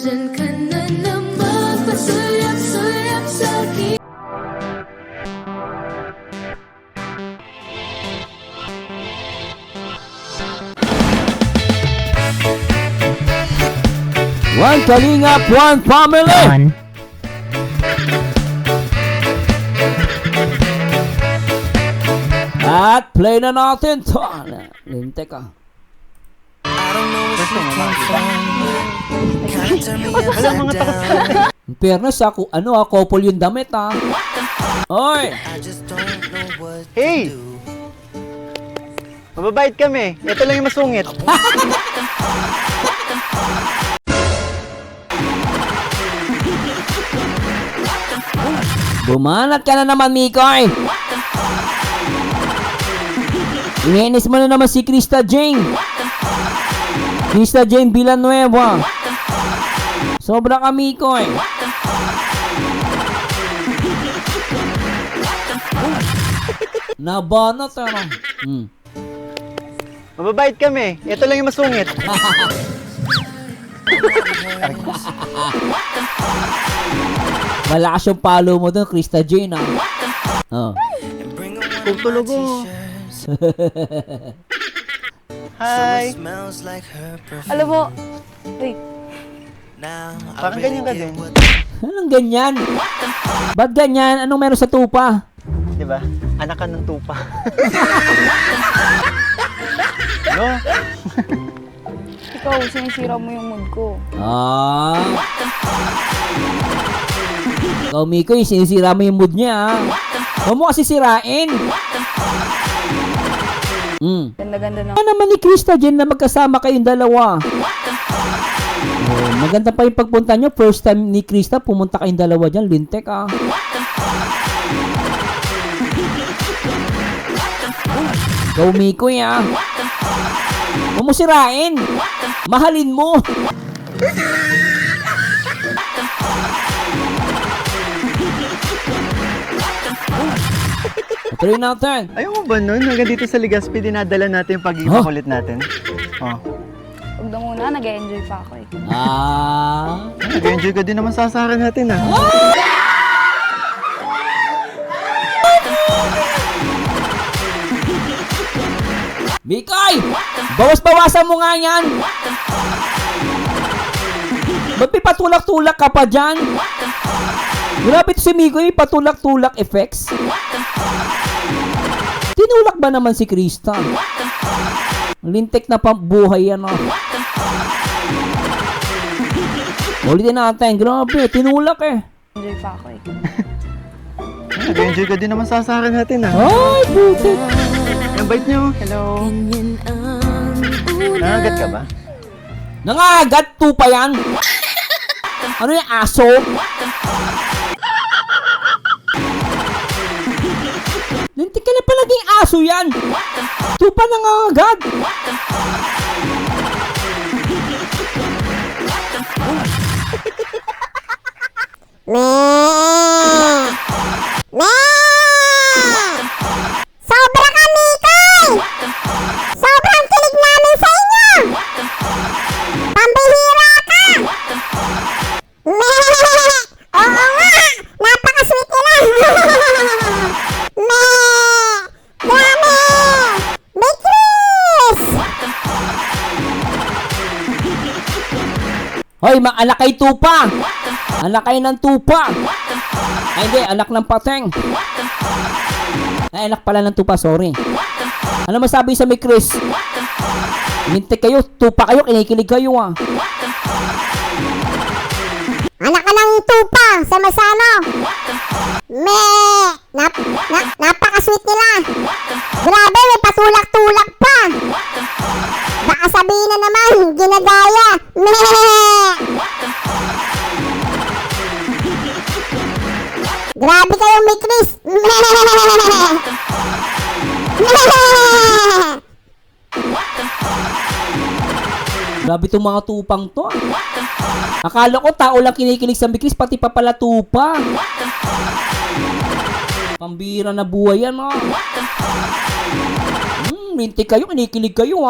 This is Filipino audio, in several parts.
Nandyan ka na naman, pasulyak-sulyak sa'kin. One Kalingap, one family! At play na natin to. Linte ka. Alam mga takot. In fairness, couple yung damit Oy! Hey! Mababait kami. Ito lang yung masungit. Bumanat ka na naman, Mikoy! Inenis mo na naman si Krista Jane. Krista Jane Villanueva. Sobra ka, Mikoy. Nabanat Mababait kami. Ito lang yung masungit. Malakas yung follow mo doon, Krista Jane Oh. Tutulugo. Hi! Alam mo, wait, Parang ganyan ka din. Anong ganyan? Ba't ganyan? Anong meron sa tupa? Di ba? Anak ka ng tupa. No? ikaw, sinisira mo yung mood ko. Ikaw, Mikoy, sinisira mo yung mood niya Huwag mo kasi sirain. Ganda-ganda na. Ano naman ni Krista Jane na magkasama kayong dalawa? Maganda pa yung pagpunta nyo. First time ni Krista, pumunta kayong dalawa dyan. Lintek Ikaw, Mikoy Huwag mo sirain. Mahalin mo. Tuloy natin. Ayaw mo ba nun? Hanggang dito sa Legazpi, dinadala natin yung pagiging makulit natin. Huwag na muna, nag-enjoy pa ako Nag-enjoy ka din naman sa asaran natin Mikoy! Bawas-bawasan mo nga yan! Ba't may patulak-tulak ka pa dyan? Grabe ito si Mikoy, patulak-tulak effects. Tinulak ba naman si Krista? Lintik na buhay yan Ulitin natin, grabe, tinulak Enjoy pa ako Nag-enjoy ka din naman sa asaran natin Ay, butik. Ang bait nyo. Hello. Nangagat ka ba? Nangagat, tupa yan. Ano yung aso? Lintik ka na pa naging aso yan. Tupa nangangagat. Sobra ka, Mikoy! Sobrang kilig namin sa inyo! Pambihira ka! Oo nga! Napaka-sweet nila! Grabe! May Chris! Hoy, alakay tupa. Alakay ng tupa. Ay, hindi, anak ng pateng. Ay, anak pala ng tupa, sorry. Ano masabi sa may Chris? Lintik kayo, tupa kayo, kinikilig kayo Anak ka ng tupa sa Masano! Napaka-sweet nila! Grabe, may patulak-tulak pa! Baka sabihin na naman, ginagaya! Grabe kayo, may Chris! Grabe itong mga tupang to. Akala ko tao lang kinikilig sa Mikris, pati pa pala tupa. Pambira na buhay yan, Lintik kayo, kinikilig kayo,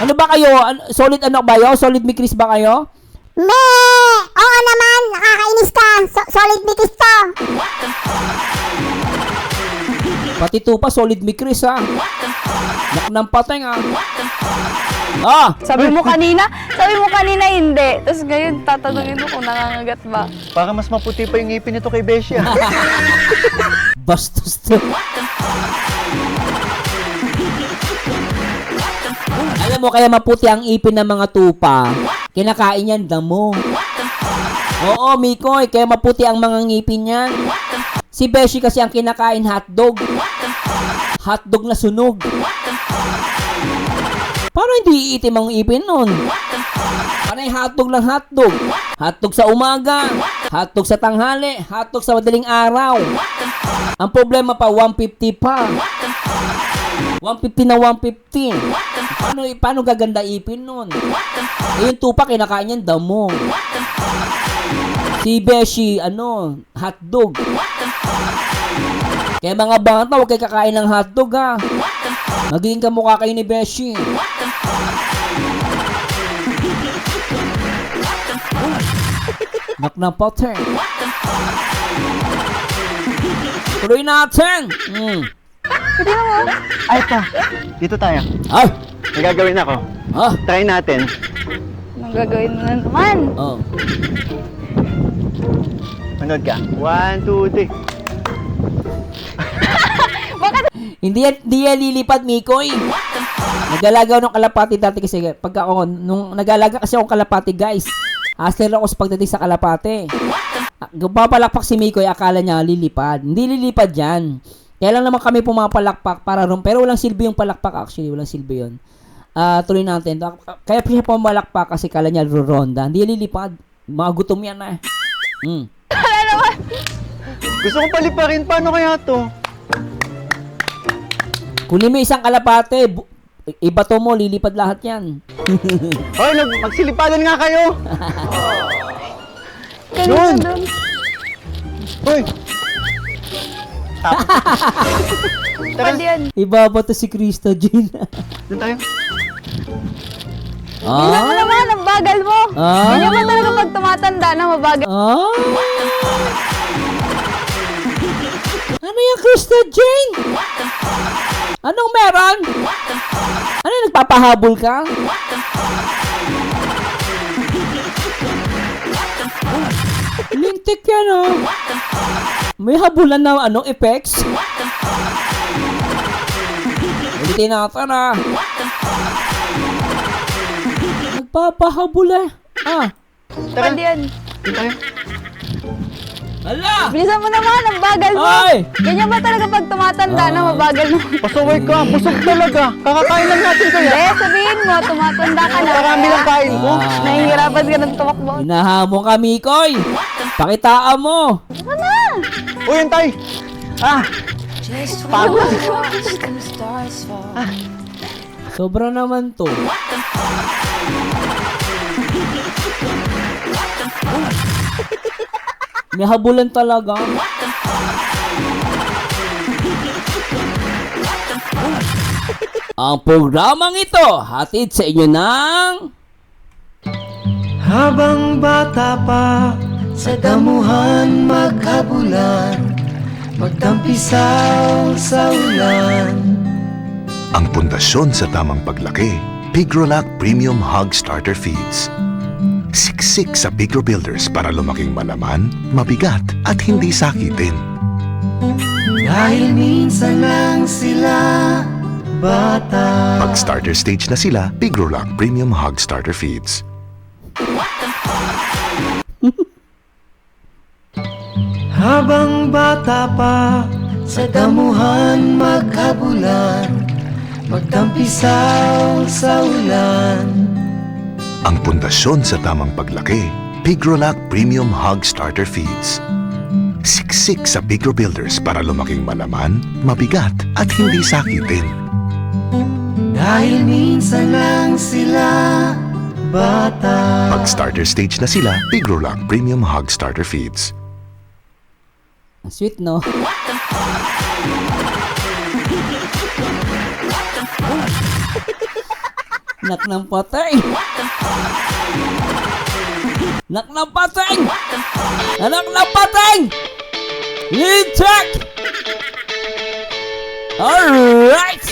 Ano ba kayo? Solid ano ba kayo? Solid Mikris ba kayo? Oo naman, nakakainis ka. Solid bitis to. Pati tupa, solid Mikris ha. Nak ng pateng ha. Ah! Sabi mo kanina hindi. Tapos ngayon, tatanungin mo kung nangangagat ba. Para mas maputi pa yung ngipin nito kay Beshi. Bastos to. Alam mo, kaya maputi ang ipin ng mga tupa. Kinakain yan, damo. Oo, Mikoy, kaya maputi ang mga ngipin yan. Si Beshi kasi ang kinakain hotdog. Hotdog na sunog. Paano hindi iitim ang ipin nun? Panay hotdog lang hotdog. Hotdog sa umaga, hotdog sa tanghali, hotdog sa madaling araw. Ang problema pa, 150 pa. 150 na 150. Paano gaganda ipin nun? Eh, yung tupa, kinakain yan, damo. Si Beshi, hotdog. Kaya mga bata, huwag kayo kakain ng hotdog ha. Magiging kamukha kayo ni Beshi. Nak na pattern. Tuloy natin. Ay, ito. Dito tayo. Ay! May gagawin ako. Ah! Try natin. Anong gagawin mo na naman? Oh. Manood ka. 1, 2, 3. Hindi yan lilipad, Mikoy. Nag-alaga ng kalapati dati kasi nung nag-alaga kasi akong kalapati, guys. Hustler ako sa pagdating sa kalapati. Papalakpak si Mikoy, akala niya lilipad. Hindi lilipad yan. Kaya lang naman kami pumapalakpak para ron. Pero walang silbi yung palakpak actually. Walang silbi yun. Tuloy natin. Kaya siya pumalakpak kasi kala niya ronda. Hindi lilipad. Mga gutom yan eh. Wala naman. Gusto ko paliparin. Paano kaya to? Kunin mo isang kalapate. Ibato mo, lilipad lahat yan. Hoy, magsilipadan nga kayo. Kanina doon. Hoy. Tapos. Pwede yan. Ibabato si Krista Jean. Doon tayo. Tingnan mo naman, ang bagal mo. Ganyan ba talaga pag tumatanda na mabagal? Ano yung Krista Jean? Anong meron? Ano yung nagpapahabol ka? Lintik yan oh. May habulan na effects? Ulitin natin ah. Nagpapahabol eh. Tara. Pwede yan. Doon tayo. Hala! Bilisan mo naman, ang bagal mo. Ay! Ganyan ba talaga pag tumatanda na mabagal mo? Pasaway ka. Busog talaga. Kakakain lang natin kaya. Hindi, sabihin mo, tumatanda ka na. Marami lang kain mo. Nahihirapan ka ng tumakbo. Hinahamon ka, Mikoy. Pakitaan mo. Uy, antay. Pagod. Sobra naman to. May habulan talaga. Ang programang ito, hatid sa inyo ng... Habang bata pa, sa damuhan maghabulan, magtampisaw sa ulan. Ang pundasyon sa tamang paglaki, Pigrolac Premium Hog Starter Feeds. Siksik sa Pigro Builders para lumaking malaman, mabigat at hindi sakitin. Dahil minsan lang sila bata. Pag starter stage na sila, Pigrolac Premium Hog Starter Feeds. Habang bata pa, sa damuhan maghabulan, magtampisaw sa ulan. Ang pundasyon sa tamang paglaki, Pigrolac Premium Hog Starter Feeds. Siksik sa Pigro Builders para lumaking malaman, mabigat at hindi sakitin. Dahil minsan lang sila bata. Pag starter stage na sila, Pigrolac Premium Hog Starter Feeds. Sweet, no? Nak ng patay. Nak ng patay. Anak ng patay. Lead check. Alright.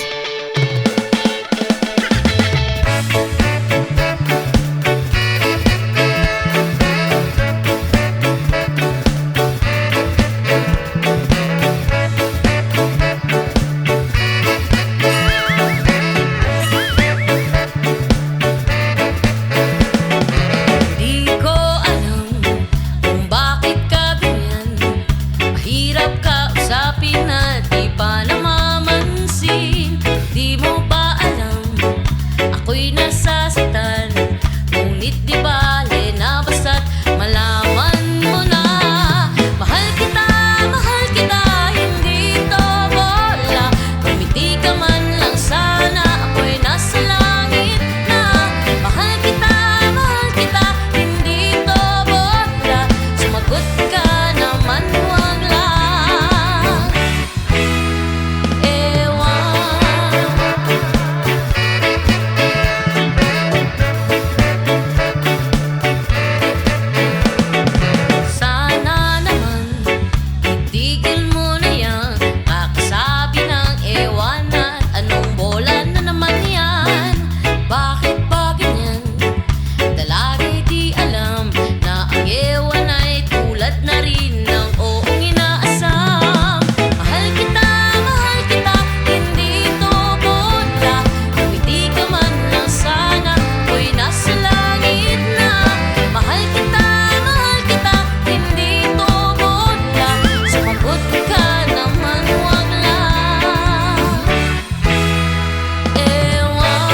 Di ko alam kung bakit ka ganyan. Mahirap ka usapin na di pa namamansin. Di mo ba alam ako'y nasasaktan? Ngunit di bale na basta't malaman mo na. Mahal kita, hindi to bola. Kumiti ka man lang sana, ako'y nasa langit na. Mahal kita, hindi to bola. Sumagot ka naman, huwag lang ewan. Sana naman itigil mo na yan. Kakasabi ng ewan at anong bola na naman yan. Bakit ba ganyan? Dalagay di alam na ang ewan ay tulad na rin ng oong inaasam. Mahal kita, hindi to bola. Kumiti ka man lang sana, ako'y nasa langit na. Mahal kita, hindi to bola. Sumagot ka naman, huwag lang ewan.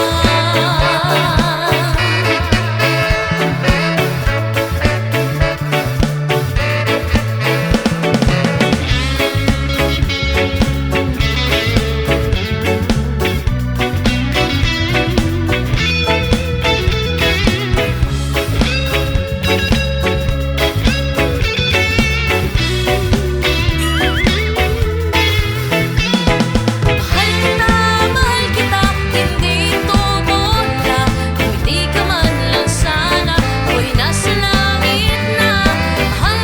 Mahal kita, hindi to bola. Kumiti ka man lang sana, ako'y nasa langit na. Mahal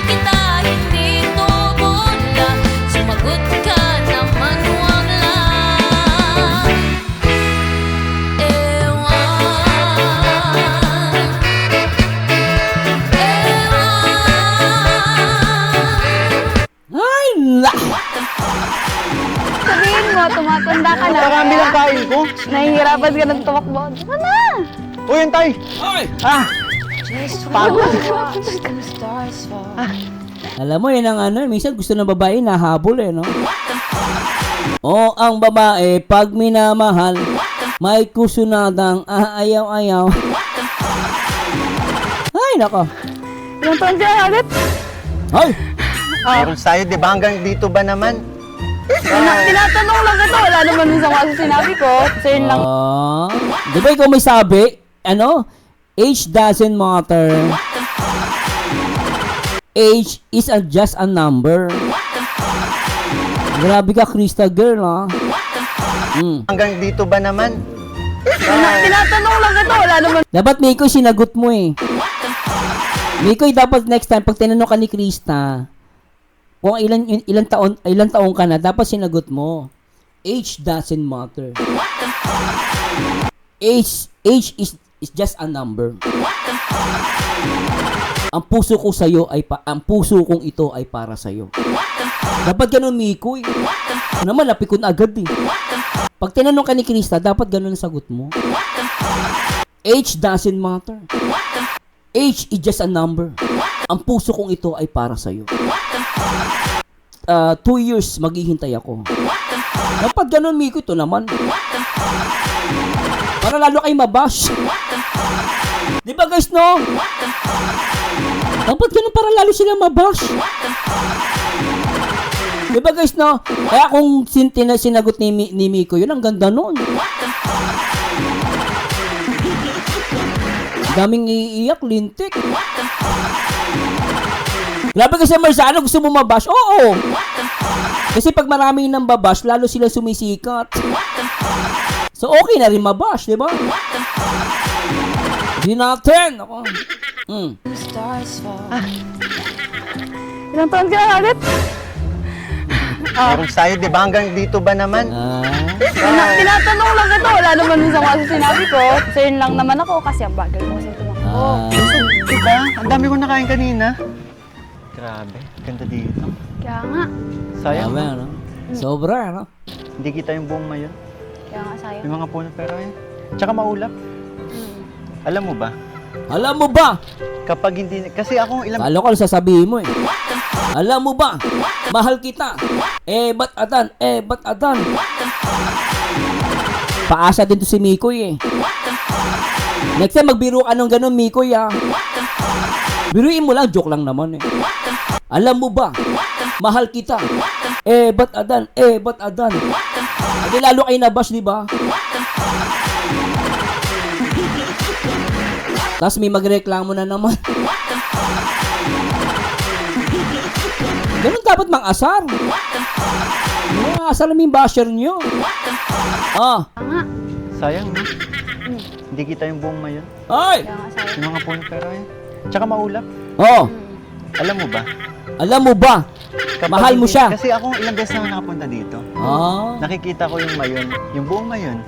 kita, hindi to bola. Sumagot ka naman, huwag lang ewan. Ay, la. Sabihin mo, tumatanda ka na. Marami lang kain ko. Nahihirapan ka ng tumakbo. Diba na? Uy, yun tay. Ay. Pagod. Alam mo, yun ang ano, minsan gusto ng babae nahabol no? O ang babae, pag minamahal, may kusunadang ayaw-ayaw. Ay, nako. Ilang taon siya ulit? Ay, Meron sa'yo, di ba? Hanggang dito ba naman? Tinatanong lang ito. Wala naman dun sa mga sinabi ko. So yun lang. di ba ikaw may sabi? Ano? Age doesn't matter. Age is just a number. Grabe ka, Krista girl, ha? Hanggang dito ba naman? Tinatanong lang ito. Wala naman. Dapat, Mikoy, sinagot mo eh. Mikoy, dapat next time, pag tinanong ka ni Krista, kung ilan taon ka na, dapat sinagot mo. Age doesn't matter. Age is just a number. Ang puso kong ito ay para sa iyo. Dapat ganun, Mikoy. Ano naman, napikon agad eh. Pag tinanong ka ni Krista, dapat ganun ang sagot mo. Age doesn't matter. Age is just a number. Ang puso kong ito ay para sa iyo. 2 years maghihintay ako. Dapat ganun, Miko. Ito naman. Para lalo kayo mabash. Di ba, guys, no? Dapat ganun para lalo sila mabash. Di ba, guys, no? Kaya kung sinagot ni Miko, yun ang ganda nun. Daming iiyak, lintik. Grabe kasi, Marzano, gusto mo mabash? Oo. Kasi pag marami nang babash, lalo sila sumisikat. So, okay na rin mabash, di ba? Hindi natin. Ako. Ilang taon ka na ulit? Meron sa'yo, di ba? Hanggang dito ba naman? Tinatanong lang ito. Wala naman sa mga sinabi ko. Sir lang naman ako kasi ang bagal mo kasi tumakbo. Di ba? Ang dami kong nakain kanina. Grabe, ganda dito. Kaya nga. Sayang, Sabi, ano? Sobra, ano? hindi kita yung buong mayon. Kaya nga sayang. Yung mga puno, pero eh. Tsaka maulap. Alam mo ba? Alam mo ba? Kapag hindi, kasi ako ilang Kala ko sasabihin mo eh. Alam mo ba? Mahal kita. Ba't adan? Ba't adan? Paasa din to si Mikoy eh. Next time magbiro ka nung ganun, Mikoy ah. Biruin mo lang, joke lang naman eh. Alam mo ba? Mahal kita. Ba't adan? Ba't adan? Hindi lalo kayo nabash, di ba? Tapos may magreklamo na naman. Ganun dapat mang-asar. Mang-asar namin yung basher nyo. sayang, no? Hindi kita yung buong mayon. Ay! Kaya nga sayang. Yung mga puno, pero eh. Tsaka maulap. Alam mo ba? Alam mo ba? Kapag Mahal mo hindi- siya. Kasi ako ilang beses na nakapunta dito. Nakikita ko yung mayon, yung buong mayon.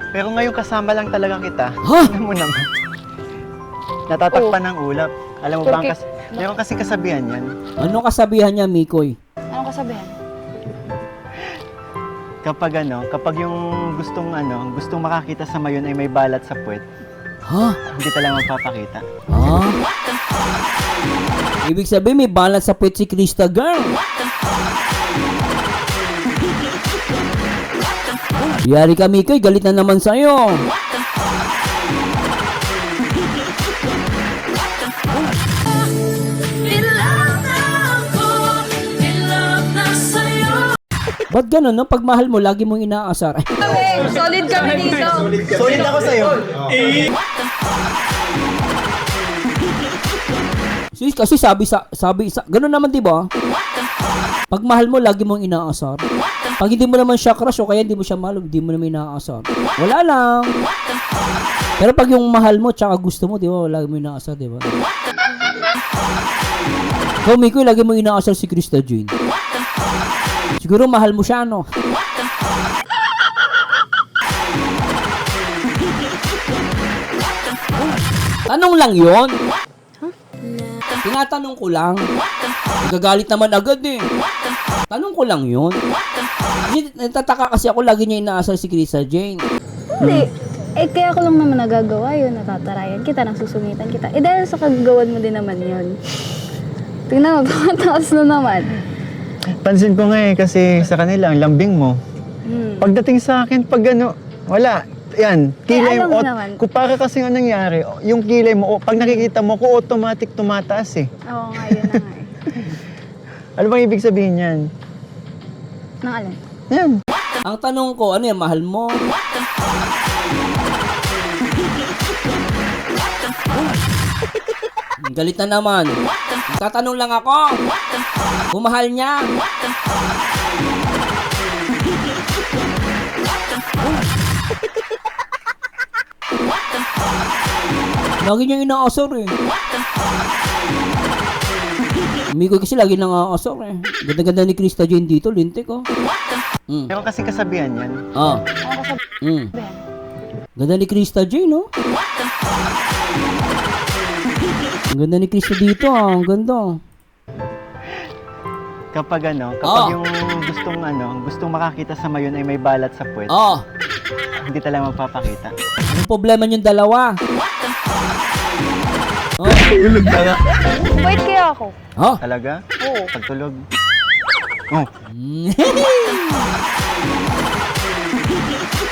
Pero ngayon kasama lang talaga kita. Ha? Alam mo naman. Natatakpan ng ulap. Alam mo ba, ang meron kasi kasabihan yan. Ano kasabihan niya, Mikoy? Anong kasabihan? Kapag yung gustong makakita sa mayon ay may balat sa puwet, hindi talaga magpapakita. Ibig sabihin, may balance sa puwet si Krista, girl. Yari ka, Mikoy. Galit na naman sa'yo. Ba't ganun, no? Pag mahal mo, lagi mong inaasar. Solid kami dito. Solid ako sa'yo. Kasi sabi, ganun naman, di ba? Pag mahal mo, lagi mong inaasar. Pag hindi mo naman siya crush o kaya hindi mo siya mahal, hindi mo naman inaasar. Wala lang. Pero pag yung mahal mo, tsaka gusto mo, di ba? Lagi mo inaasar, di ba? So, Mikoy, lagi mong inaasar si Krista Jane. Siguro mahal mo siya, no? Tanong lang yon. Tinatanong ko lang. Nagagalit naman agad eh. Tanong ko lang yun. Kasi natataka kasi ako lagi niya inaasar si Krista Jane. Hindi. Kaya ko lang naman nagagawa yun. Natatarayan kita, nasusungitan kita. Dahil sa kagagawan mo din naman yun. Tingnan mo, tumataas na naman. Pansin ko nga kasi sa kanila, ang lambing mo. Pagdating sa akin, wala. Yan, kilay alam mo. mo naman. Para kasi nga nangyari, yung kilay mo, pag nakikita mo ko, automatic tumataas eh. Oo nga, yun na nga eh. Ano bang ibig sabihin yan? Nang alin? Yan. Ang tanong ko, ano yan, mahal mo? Galit na naman. Tatanong lang ako. Kung mahal niya. Lagi niya inaasar eh. Mikoy kasi lagi nang aasar eh. Ganda-ganda ni Krista Jane dito, lintik oh. Meron kasi kasabihan yan. Ano kasabihan? Ganda ni Krista Jane, no? Ang ganda ni Krista dito, ang ganda. Kapag yung gustong makakita sa mayon ay may balat sa puwet, hindi talaga magpapakita. Anong problema niyong dalawa? Wait kaya ako. Talaga? Oo. Pagtulog.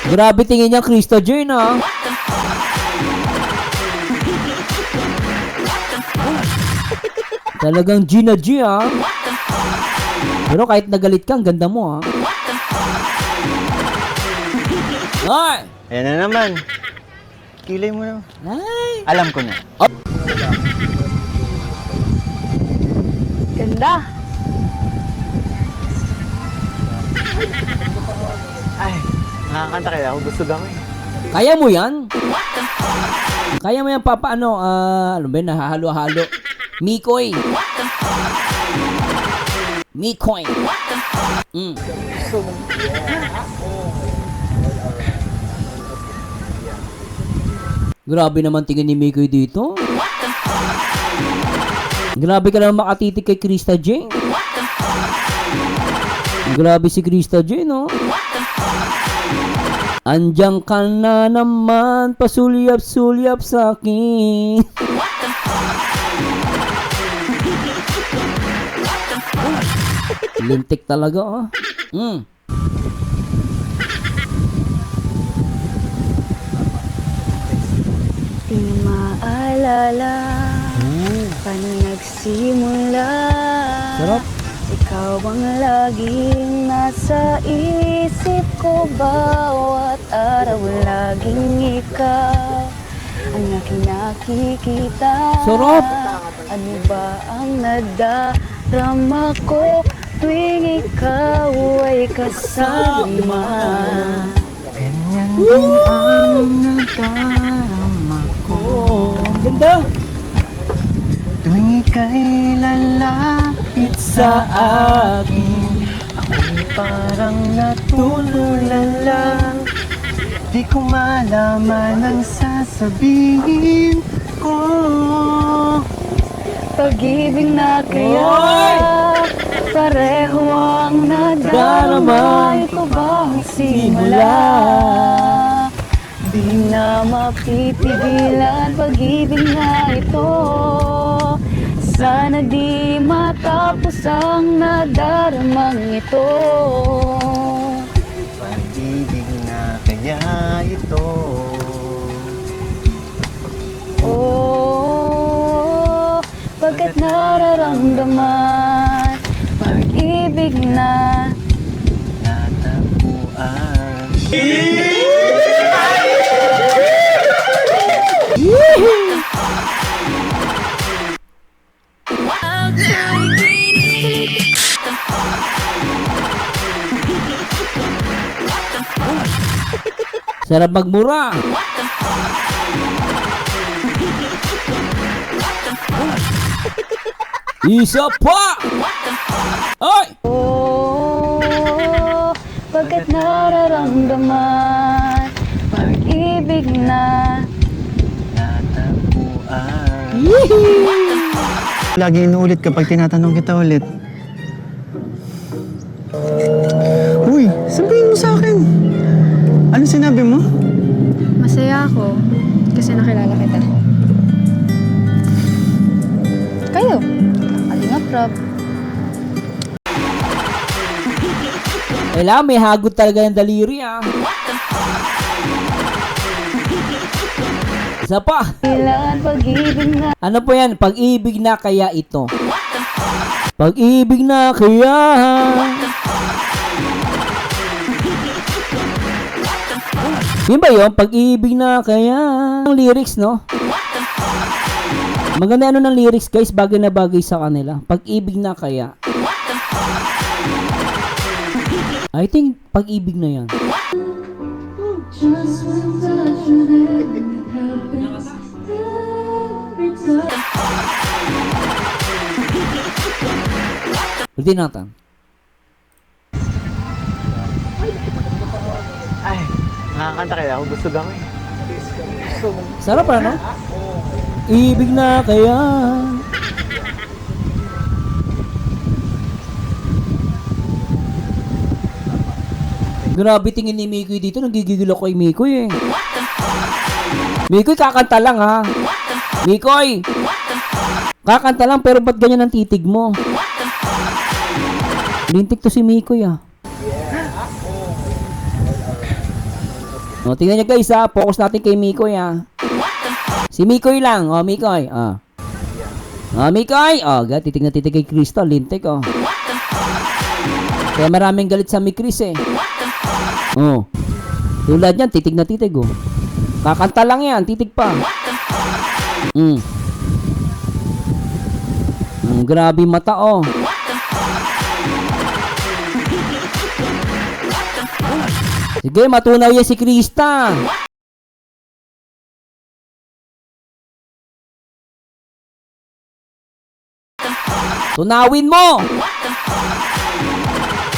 Grabe tingin niya Krista Jane, ha? Talagang G na G, ha? Pero kahit nagalit ka, ang ganda mo, ha? Ay! Ayan na naman. Kilay mo na. Ay! Alam ko na. Ganda. Ay, Nakakanta kaya ako, gusto gawin. Kaya mo yan? Kaya mo yan, Papa, ano ba yun, nahahalo-halo. Mikoy. Mikoy. Grabe naman tingin ni Mikoy dito. Grabe ka naman makatitig kay Krista J. Grabe si Krista J, no? Andiyan ka na naman, pasulyap-sulyap sa akin. Lintik talaga, oh. Di maalala paano nagsimula. Sarap. Ikaw ang laging nasa isip ko, bawat araw laging ikaw ang aking nakikita. Sarap. Ano ba ang nadarama ko tuwing ikaw ay kasama? Ganyan din ang nadarama ko. Ganda. Tuwing ika'y lalapit sa akin, ako'y parang natutulala. Di ko malaman ang sasabihin ko. Pag-ibig na kaya pareho ang nadarama. Ito ba ang simula? Di na mapipigilan pag-ibig na ito. Sana di matapos ang nadaramang ito. Pag-ibig na kaya ito. Oh, pagkat nararamdaman pag-ibig na Natagpuan. Sarap magmura. Isa pa! Ay! oh, pagkat nararamdaman pag-ibig na Natagpuan. Lagi inuulit kapag tinatanong kita ulit. Uy, sabihin mo sa akin. Ano sinabi mo? masaya ako kasi nakilala kita. Kayo, Kalinga Prab. Kailangan may hagot talaga yung daliri, ah. Isa pa. Kailan pag-ibig na Ano po yan? Pag-ibig na kaya ito. Pag-ibig na kaya. Yun ba yun? Pag-ibig na kaya. Ang lyrics, no? Maganda ano ng lyrics, guys. Bagay na bagay sa kanila. Pag-ibig na kaya. I think pag-ibig na yan. Ulitin natin. Ay, nakakanta kaya ako, gusto gawin. Sarap ano? Ibig na kaya. Grabe tingin ni Mikoy dito. Nagigigil ako kay Mikoy eh. Mikoy, kakanta lang ha. Mikoy! Kakanta lang pero ba't ganyan ang titig mo? Lintik to si Mikoy ah. O, tingnan nyo guys ha. Focus natin kay Mikoy ah. Si Mikoy lang. O, Mikoy. O, Mikoy. O, titig na titig kay Krista. Lintik oh. Kaya maraming galit sa Mikris eh. Oh. Tulad niyan, titig na titig oh. Kakanta lang yan, titig pa. Grabe mata oh. Sige, matunaw yan si Krista. Tunawin mo!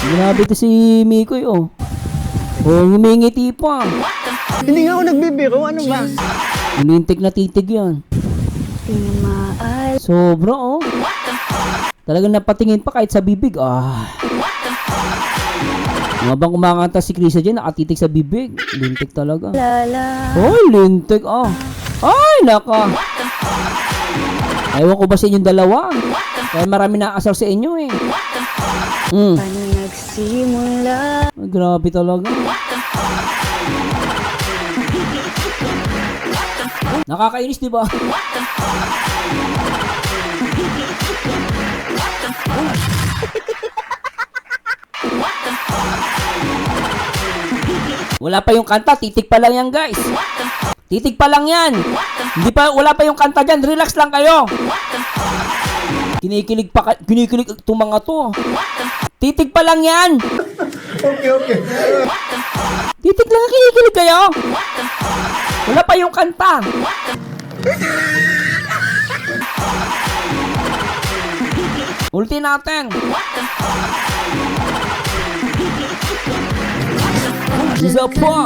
Grabe to si Mikoy, oh. Oh, humingiti pa. Hindi nga ako nagbibiro, ano ba? Inintik na titig yan. Timaal. Sobra, oh. Talagang napatingin pa kahit sa bibig. Ah. Habang kumakanta si Krista dyan, nakatitig sa bibig. Lintik talaga. Lala. Oh, lintik, oh. Ay, naka. Ewan ko ba sa inyong dalawa? Kaya marami nakakasal sa inyo, eh. Paano nagsimula? Ay, grabe talaga. Nakakainis, di ba? Wala pa yung kanta, titig pa lang yan, guys. Titig pa lang yan. Wala pa yung kanta dyan, relax lang kayo. Kinikilig itong mga to. Titig pa lang yan. Okay. Titig lang, kinikilig kayo. Wala pa yung kanta. Ulti natin. Isa pa.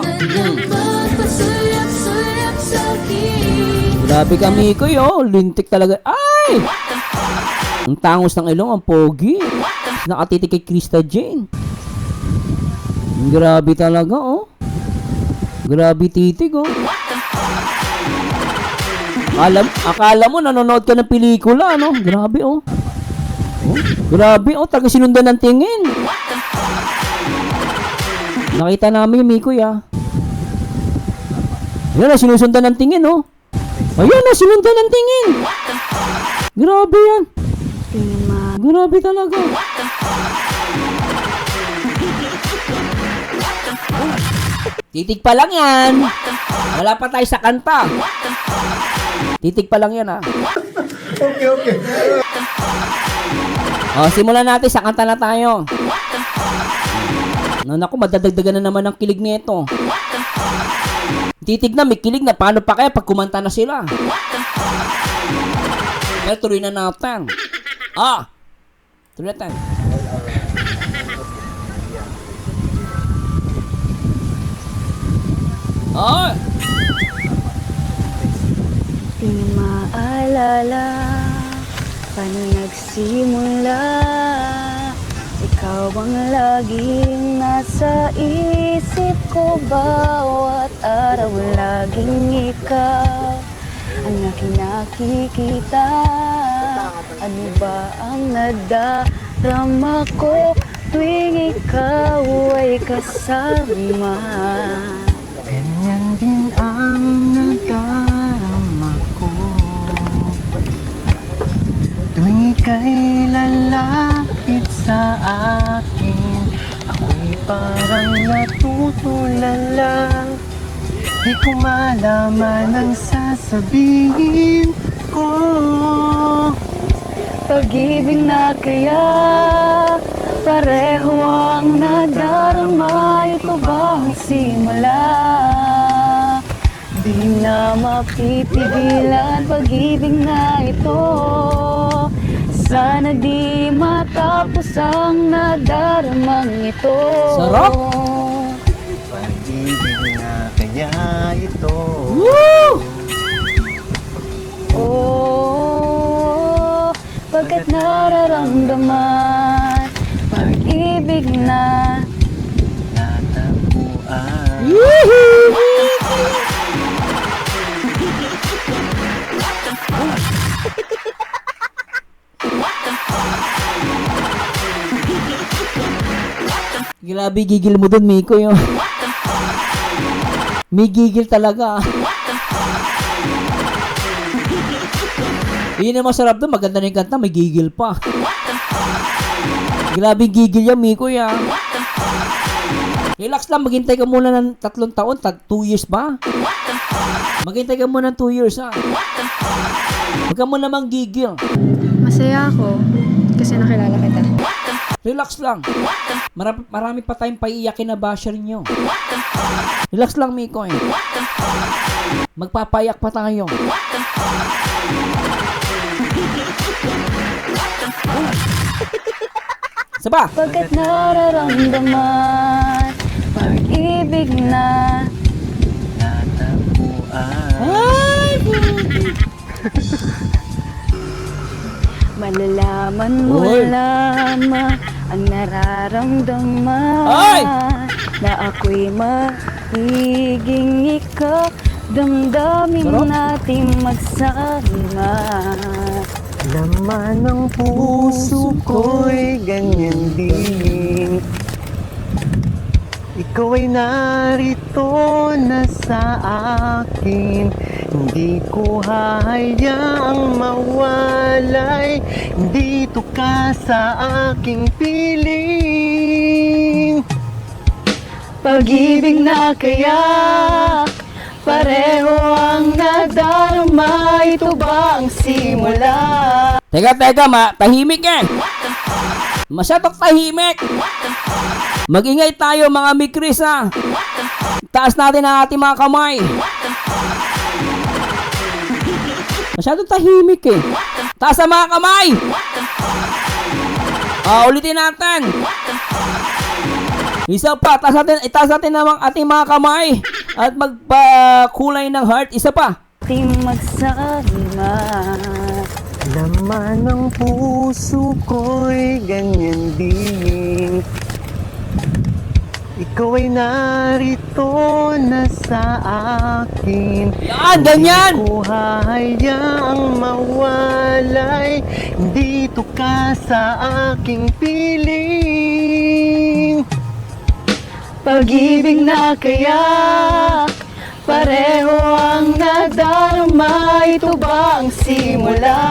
Grabe kami ko yo. Lintik talaga. Ay! Ang tangos ng ilong, ang pogi. Nakatitig kay Krista Jane. Grabe talaga, oh. Grabe titig, oh. Akala mo nanonood ka ng pelikula, no? Grabe, oh. Oh, grabe, oh. Talaga sinundan ng tingin. Nakita namin yung Mikoy, ah. Ayan na, sinusundan ng tingin, oh. Ayan na, sinundan ng tingin. Grabe yan. Grabe talaga. Titig pa lang yan. Wala pa tayo sa kanta. Titig pa lang yan, ah. Okay. O, simulan natin. Sa kanta na tayo. Naku, madadagdagan na naman ang kilig nito. Titig na, may kilig na. Paano pa kaya pag kumanta na sila? Pero tuloy na natin. Tuloy natin. Di maalala paano nagsimula. Ikaw ang laging nasa isip ko, bawat araw laging ikaw ang aking nakikita. Ano ba ang nadarama ko tuwing ikaw ay kasama? Ganyan din ang nadarama ko tuwing ika'y lalapit sa akin. Ako'y parang natutulala, di ko malaman ang sasabihin ko. Pag-ibig na kaya pareho ang nadarama. Ito ba ang simula? Di na mapipigilan pag-ibig na ito. Sana di matapos ang nadaramang ito. Sarap! Pag-ibig na kaya ito. Oh, pagkat nararamdaman pag-ibig na Natagpuan. Grabe, gigil mo dun, Miko, yun. May gigil talaga. Yun ang masarap doon, maganda na yung kanta, may gigil pa. Grabe gigil yan, Miko, yan. Relax lang, maghintay ka muna ng 3 taon, 2 years ba? Maghintay ka muna ng 2 years, ha? Huwag ka muna mang gigil. masaya ako kasi nakilala kita. Relax lang. Marami pa tayong paiiyakin na basher nyo. Relax lang, Mikoy. Magpapayak pa tayo. Saba! Pagkat nararamdaman pag-ibig na Ay! malalaman mo Oy! lamang ang nararamdaman Ay! na ako'y magiging ikaw. Damdamin Sarap. natin magsama. Laman ng puso ko'y ganyan din. Ikaw ay narito na sa akin. Hindi ko hahayaang mawalay. Dito ka sa aking piling. Pag-ibig na kaya pareho ang nadarama. Ito ba ang simula? Teka, tahimik eh. Masyadong tahimik. Mag-ingay tayo mga Mikris ha. Taas natin ang ating mga kamay. Masyadong tahimik eh. Taas ang mga kamay. Ulitin natin. Isa pa, itaas natin ang ating mga kamay. At magpakulay ng heart. Isa pa. Ating magsama. Laman ng puso ko'y ganyan din. Ikaw ay narito na sa akin. Yan, ganyan. Hindi ko hahayaang mawalay. Dito ka sa aking piling. Pag-ibig na kaya pareho ang nadarama. Ito ba ang simula?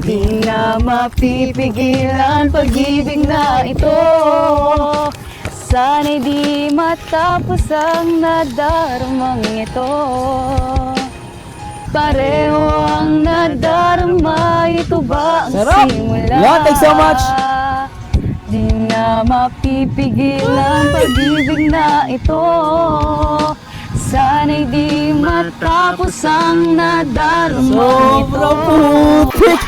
Di na mapipigilan pag-ibig na ito. Sana'y di matapos ang nadaramang ito. Pareho ang nadarama. Ito ba ang Sarap. simula? Yeah, thanks so much. Di na mapipigilan pag-ibig na ito. Sana'y di matapos ang nadarama ito. Sobrang putik.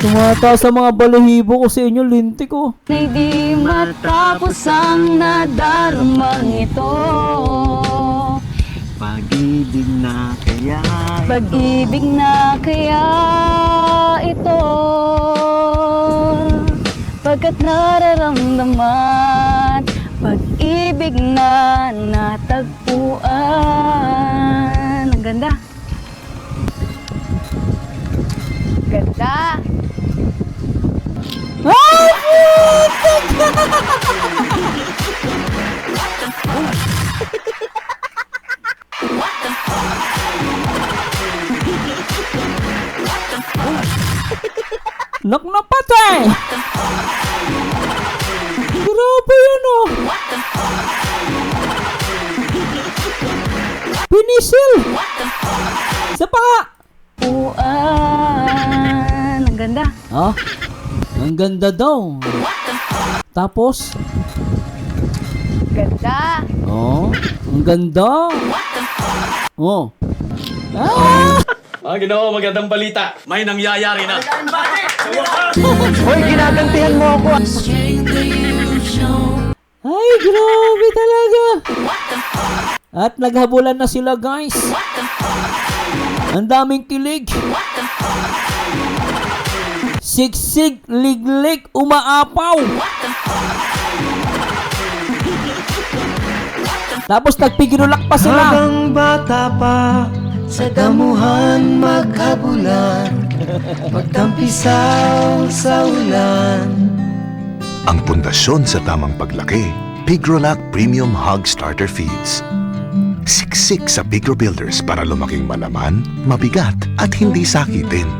Tumataas sa mga balahibo ko sa inyo, lintik ko. Sana'y di matapos ang nadarama ito. Pag-ibig na kaya Pag-ibig na kaya ito. Pagkat nararamdaman pag-ibig na natagpuan. Ang ganda. Ganda. Nak na patay! Grabe yan oh! Pinisil! Isa pa nga! Puan. Ang ganda. Ah, ang ganda daw. Tapos, Ganda. ang ganda. Oh. Ah! Mga Ginoo, magandang balita. May nangyayari na. Hoy, ginagantihan mo ako. Ay, grabe talaga. At naghabulan na sila, guys. Ang daming kilig. Sigsig, liglig, umaapaw. Tapos nagpigirulak pa sila. Habang bata pa, sa damuhan maghabulan, magtampisaw sa ulan. Ang pundasyon sa tamang paglaki, Pigrolac Premium Hog Starter Feeds. Siksik sa Pigro Builders para lumaking malaman, mabigat at hindi sakitin.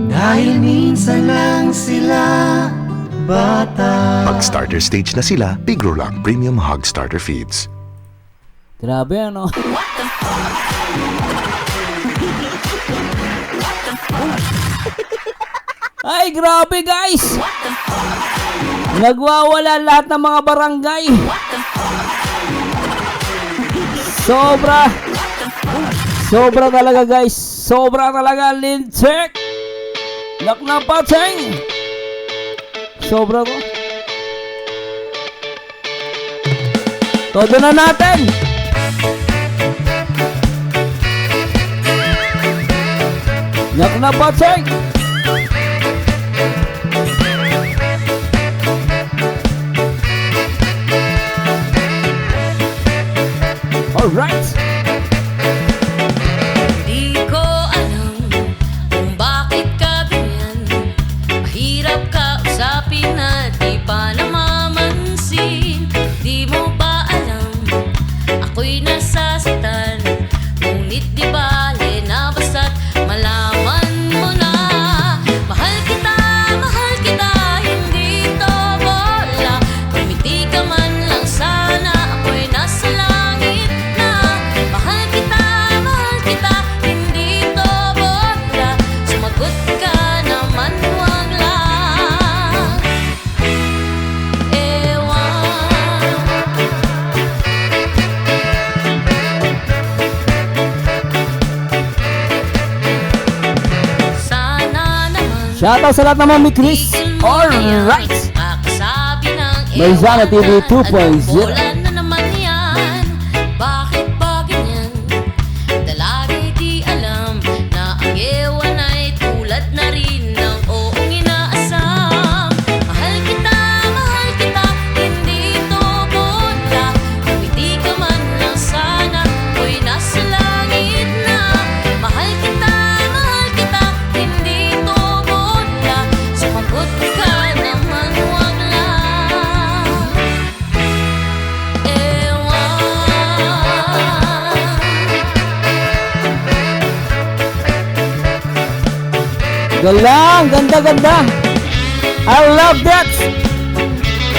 Dahil minsan lang sila bata. Pag starter stage na sila, Pigrolac Premium Hog Starter Feeds. Grabe ano. Ay, grabe guys! Nagwawala lahat ng mga barangay. Sobra. Sobra talaga guys. Sobra talaga, lintik. Nak na pateng. Sobra ko. Todo na natin. Nak na pateng. Alright. Di ko alam kung bakit ka ganyan. Mahirap ka usapin na di pa namamansin. Di mo ba alam ako'y nasasaktan? Ngunit di bale na basta't malaman mo na. Mahal kita, hindi to bola. Kumiti ka man lang sana, ako'y nasa langit na. Mahal kita, hindi to bola. Sumagot ka naman, wag lang ewan. Sana naman Shoutout sa lahat naman may Chris. Alright. Kakasabi ng May Zana TV 2.0. bola na naman yan. Bakit ba ganyan? Dalagay di alam na ang ewan ay tulad na rin ng oong inaasam. Mahal kita, hindi to bola. Kumiti ka man lang sana, ako'y nasa langit na. Mahal kita, hindi to bola. Sumagot ka naman, wag lang ewan. Galang, ganda. I love that.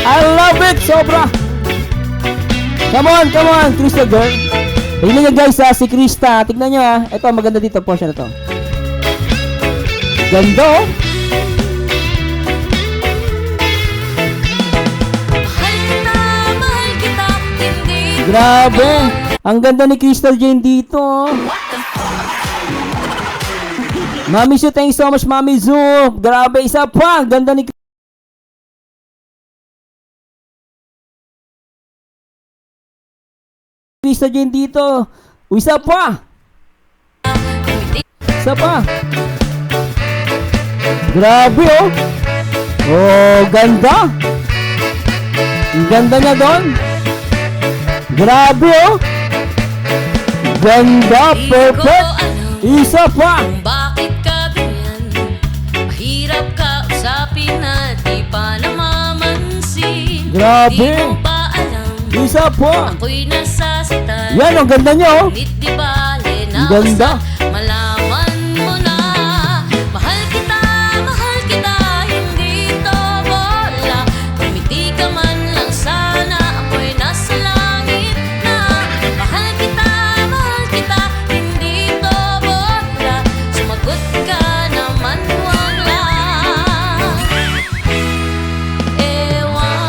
I love it, sobra. Come on, Krista girl. Tignan nyo guys ha, si Krista. Tignan nyo ha. Ito, maganda dito, portion na to. Ganda oh. Mahal kita, hindi Grabe. Ang ganda ni Crystal Jane dito. oh. Mami Zu, thanks so much, Mami Zu. Grabe, isa pa. Ganda ni Crystal Jane dito. Isa pa. Isa pa. Grabe oh. Oh, ganda. Ang ganda niya doon. Grabe oh. Ganda, perfect. Isa pa. kung bakit ka ganyan. Mahirap ka usapin na di pa namamansin. Grabe. Di mo ba alam Isa pa. ako'y nasasaktan? Yan, ang ganda niya oh. Ngunit di bale na Ang ganda. basta't malaman mo na. Mahal kita, hindi to bola. Kumiti ka man lang sana, ako'y nasa langit na. Mahal kita, hindi to bola. Sumagot ka naman, wag lang ewan.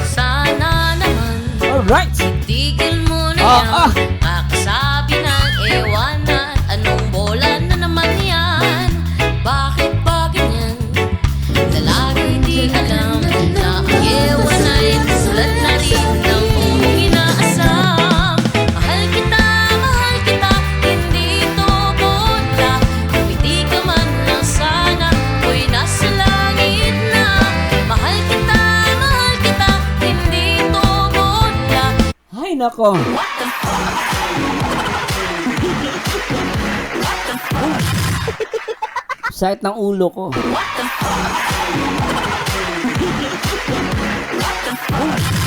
Sana naman Alright. tigil mo na Ah, yan. Kakasabi ng ewan at anong bola na naman yan. Bakit ba ganyan? Dalagay di alam na ang ewan ay tulad na rin ng buong inaasam. Mahal kita, hindi to bola. Kumiti ka man lang sana, ako'y nasa langit na. Mahal kita, hindi to bola. Ay, nako. Sakit ng ulo ko.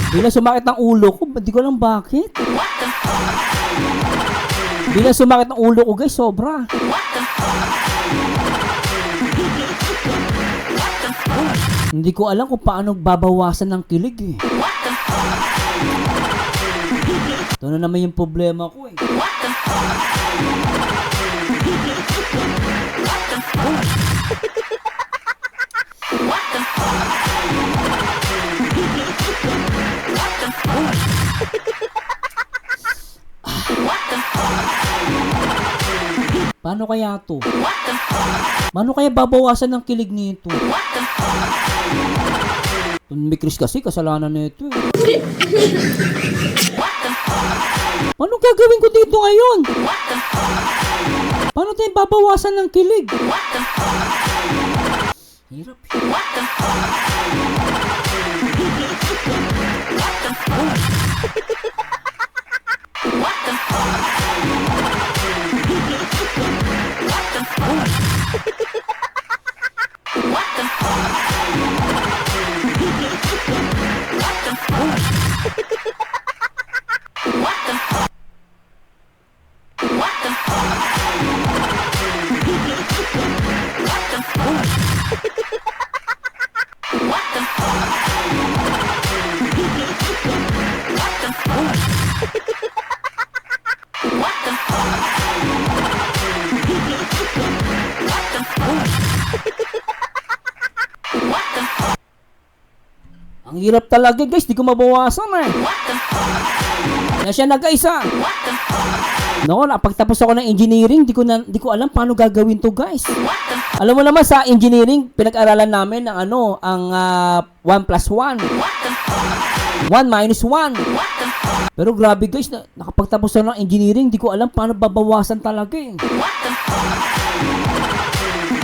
Bigla sumakit ng ulo ko. Di ko alam bakit. Bigla sumakit ng ulo ko guys. Sobra. Hindi ko alam kung paano babawasan ng kilig eh. Ito na naman yung problema ko eh. Paano kaya to? Paano kaya babawasan ng kilig nito? May Chris kasi, kasalanan nito eh. Paano gagawin ko dito ngayon? Paano tayo babawasan ng kilig? Hirap. Ang hirap talaga guys, di ko mabawasan eh. Kaya siya na guys ah. Noon, pagtapos ako ng engineering, di ko alam paano gagawin to guys. Alam mo naman sa engineering, pinag-aralan namin ng ano, ang 1 plus 1. 1 minus 1. Pero grabe guys, nakapagtapos ako ng engineering, di ko alam paano babawasan talaga eh.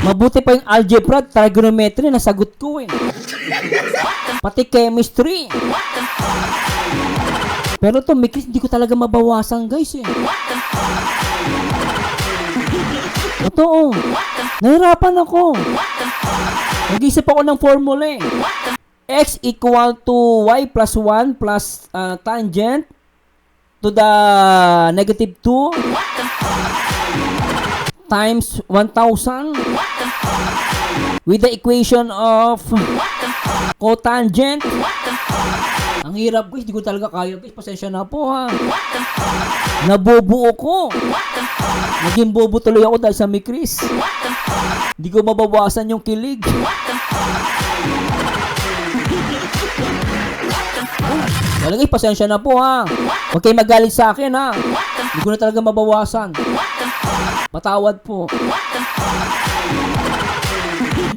Mabuti pa yung algebra, trigonometry, nasagot ko eh. Pati chemistry. Pero to, hindi ko talaga mabawasan guys eh. Totoo. Nahirapan ako. Nag-isip ako ng formula eh. X equal to y plus 1 plus tangent to the negative 2 times 1,000 with the equation of cotangent. Ang hirap guys, di ko talaga kaya guys. Pasensya na po ha. Nabobo ko. Naging bobo tuloy ako dahil sa may Chris. Di ko mabawasan yung kilig. Wala guys, pasensya na po ha. Huwag kayo magalit sa akin ha. Di ko na talaga mabawasan. Patawad po.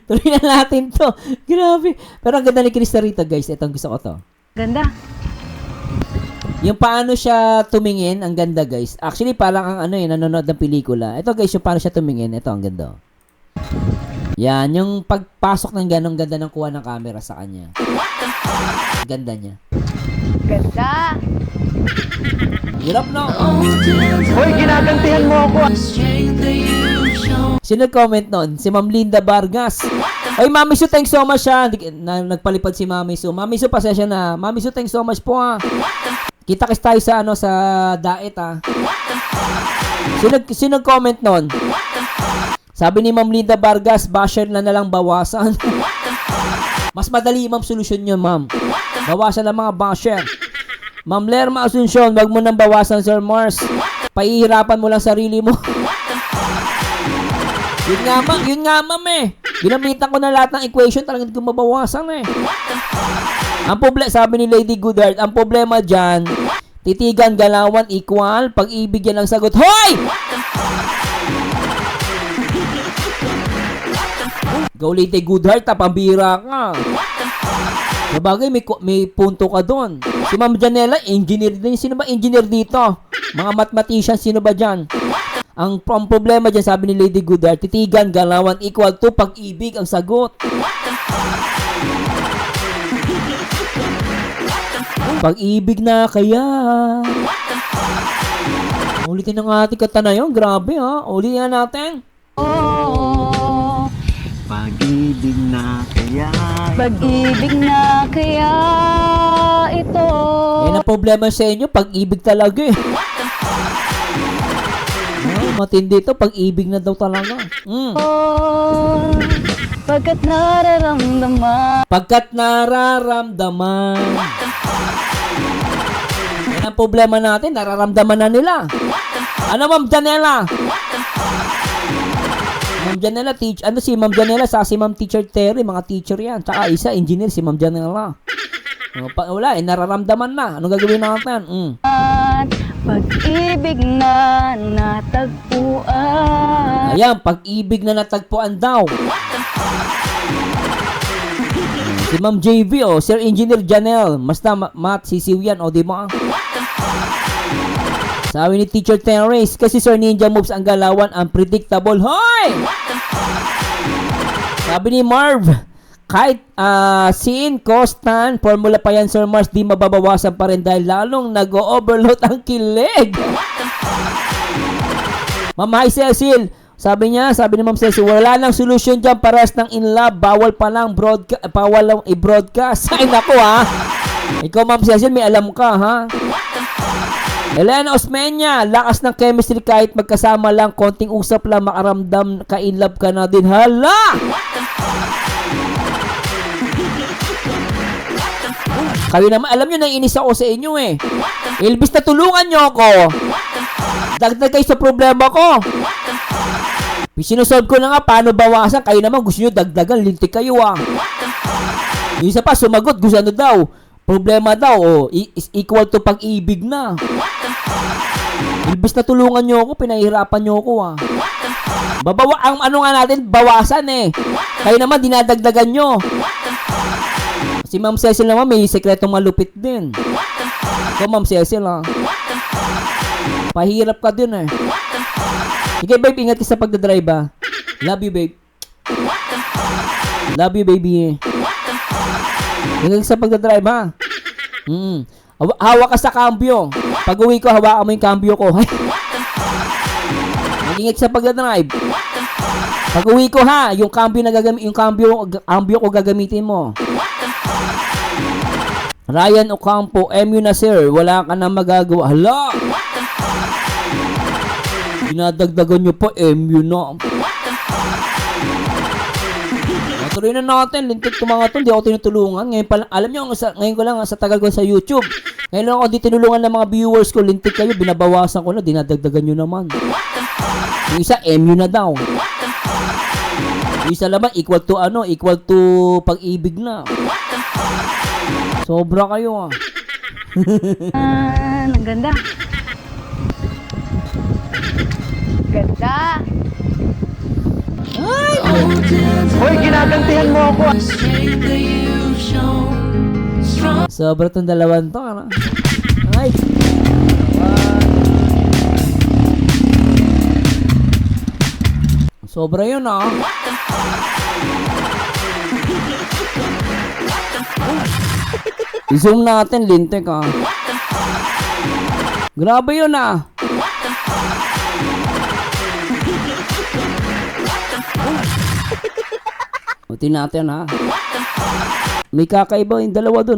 Tuloy na natin to. Grabe. Pero ang ganda ni Krista Rita guys. Itong gusto ko to. Ganda. Yung paano siya tumingin, ang ganda guys. Actually, parang ang ano eh, nanonood ng pelikula. Ito guys, yung paano siya tumingin. Ito, ang ganda. Yan, yung pagpasok ng ganong ganda ng kuha ng camera sa kanya. Ganda niya. Ganda. Hirap na. Hoy, ginagantihan mo ako. Sino comment nun? Si Ma'am Linda Vargas. Oy, Mami Su, thanks so much ha. Nagpalipad si Mami Su. Mami Su, pasensya na. Mami Su, thanks so much po ha. Kita-kits tayo sa ano, sa diet ha. Sino comment nun? Sabi ni Ma'am Linda Vargas, basher na lang bawasan. Mas madali ma'am solusyon yun ma'am. Bawasan ng mga basher. Ma'am Lerma Asuncion, wag mo nang bawasan Sir Mars. Pahihirapan mo lang sarili mo. Yun nga ma'am eh. Ginamitan ko na lahat ng equation, talagang hindi ko mabawasan eh. Ang problema, sabi ni Lady Goodheart, ang problema dyan, titigan, galawan, equal, pag-ibig yan ang sagot. Hoy! Go Lady Goodheart, pambira ka. Sabagay, may punto ka doon. Si Ma'am Janela, engineer din. Sino ba engineer dito? Mga mathematician, sino ba dyan? Ang problema dyan, sabi ni Lady Goodheart, titigan, galawan, equal to pag-ibig ang sagot. Pag-ibig na kaya. Ulitin ng ating kata na yun. Grabe ha. Ulitin na natin. Oh, Pag-ibig na kaya. pag-ibig na kaya ito. Yan ang problema sa inyo. Pag-ibig talaga eh. Matindi ito. Pag-ibig na daw talaga. Oh, Pagkat nararamdaman. Pagkat nararamdaman. Yan ang problema natin, nararamdaman na nila. Ano, Ma'am Janela? Ma'am Janela, si Ma'am Janela sa si Ma'am Teacher Terry, mga teacher yan. Tsaka isa, engineer, si Ma'am Janela. Wala, nararamdaman na. Anong gagawin natin? Pag-ibig na natagpuan. Ayan, pag-ibig na natagpuan daw. Si Ma'am JV, Sir Engineer Janelle. Basta, Matt, sisiw yan, di ba? Sabi ni Teacher Terrace, kasi Sir Ninja Moves ang galawan, unpredictable. Hoy! Sabi ni Marv, kahit scene, constant, formula pa yan, Sir Mars, di mababawasan pa rin dahil lalong nag-o-overload ang kilig. Ma'am Hi Cecil, sabi ni Ma'am Cecil, wala nang solusyon dyan, paras ng in love, bawal pa lang i-broadcast. Ay, naku ha. Ikaw, Ma'am Cecil, may alam ka, ha? Elena Osmeña, lakas ng chemistry kahit magkasama lang, konting usap lang, makaramdam ka in love ka na din. Hala! Kayo naman, alam nyo, naiinis ako sa inyo eh. Ilbis na tulungan nyo ako. Dagdag kayo sa problema ko. Sinusolve ko na nga, paano bawasan? Kayo naman, gusto nyo dagdagan, lintik kayo ah. Yung isa pa, sumagot, gusto ano daw? Problema daw, is equal to pag-ibig na. Ilbis na tulungan nyo ako, pinahihirapan nyo ako ah. Ang ano nga natin, bawasan eh. Kayo naman, dinadagdagan nyo. Si Ma'am Cecil naman, may sekretong malupit din. So, Ma'am Cecil ah. Pahirap ka din eh. Sige babe, ingat ka sa pagdadrive ah. Love you babe. Love you baby. Ingat ka sa pagdadrive ha. Hawak ka sa cambio. Pag uwi ko, hawakan mo yung cambio ko. Ingat ka sa pagdadrive. Pag uwi ko ha, yung cambio ko gagamitin mo. Ryan Ocampo, MU na sir, wala ka na magagawa. Hala! Dinadagdagan nyo pa, MU na. Natuloy na natin, lintik ko mga to, hindi ako tinutulungan. Ngayon pala, alam nyo, ngayon ko lang sa tagal ko sa YouTube. Ngayon lang ako di tinulungan ng mga viewers ko, lintik kayo, binabawasan ko na, dinadagdagan nyo naman. Yung isa, MU na daw. Yung isa naman, equal to pag-ibig na. Sobra kayo ah. Ang ganda. Ganda. Hoy, ginagantihan mo ako. Sobra tong dalawan to, ano? Ay. Sobra yun ah. I-zoom natin, lintik ah. Grabe yun ah. Uti natin ha. May kakaiba yung dalawa dun.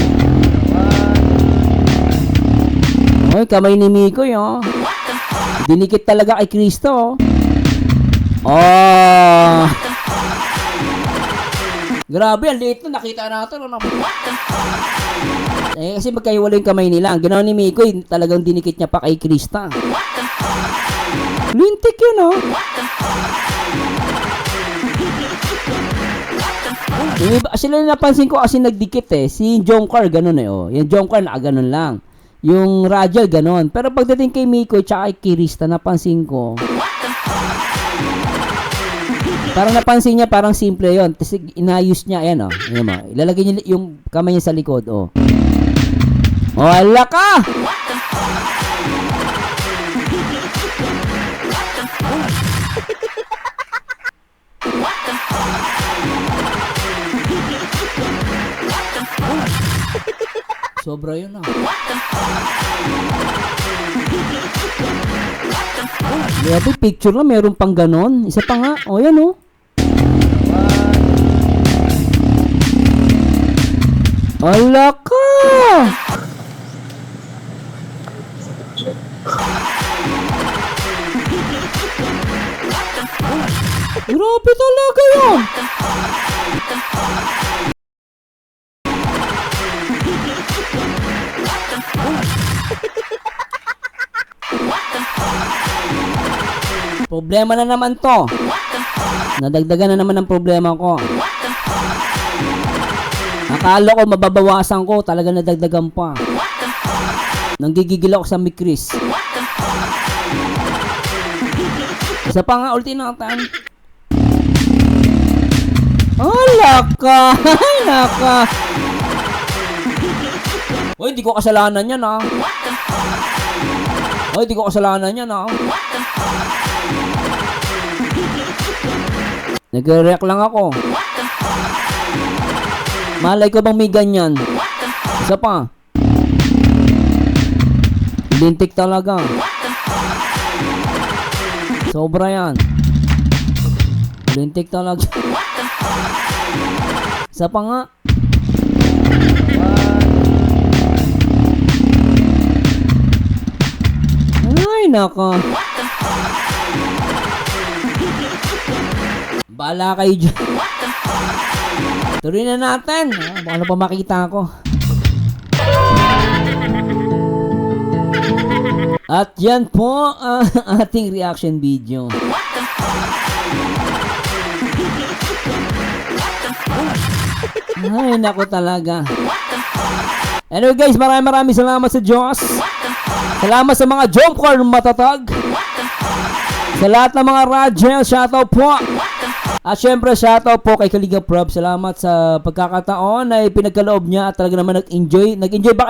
Ay, kamay ni Mikoy oh. Dinikit talaga kay Kristo oh. Grabe, ang liit na. Nakita natin ano. Kasi magkahiwala yung kamay nila. Ang ginawa ni Mikoy, talagang dinikit niya pa kay Krista. Lintik yun oh. Actually, napansin ko kasi nagdikit eh. Si Jongkar, ganun eh oh. Yung Jongkar, nakaganon lang. Yung Rajal, ganun. Pero pagdating kay Mikoy tsaka kay Krista, napansin ko. Parang napansin niya, parang simple yon. Kasi inayos niya, ayan oh. Ayan mo. Ilalagay niya yung kamay niya sa likod oh. Wala ka! Sobra yun ah. Grabe, picture lang, meron pang ganon. Isa pa nga. O yan oh. Ala ka! Grabe talaga yun! Problema na naman to. Nadagdagan na naman ang problema ko. Akala ko mababawasan ko, talaga nadagdagan pa. Nanggigigil ako sa mi Chris. Isa pa nga, ulti natin. Laka! Laka! Uy, di ko kasalanan yan, ah. Uy, di ko kasalanan yan, ah. Nagre-react lang ako. Malay ko bang may ganyan? Isa pa. Lintik talaga. Sobra yan. Lintik talaga. Isa pa nga. Ay, nako. Bahala kayo dyan. Tuloy na natin. Ano pa makita ko. At yan po ang ating reaction video. Ay, naku talaga. Anyway guys, maraming salamat sa Diyos. Salamat sa mga Jomcar matatag. Sa lahat ng mga Rajel, shoutout po. At syempre, shoutout po kay Kalinga Prab. Salamat sa pagkakataon na ipinagkaloob niya at talaga naman nag-enjoy. Nag-enjoy ba kayo?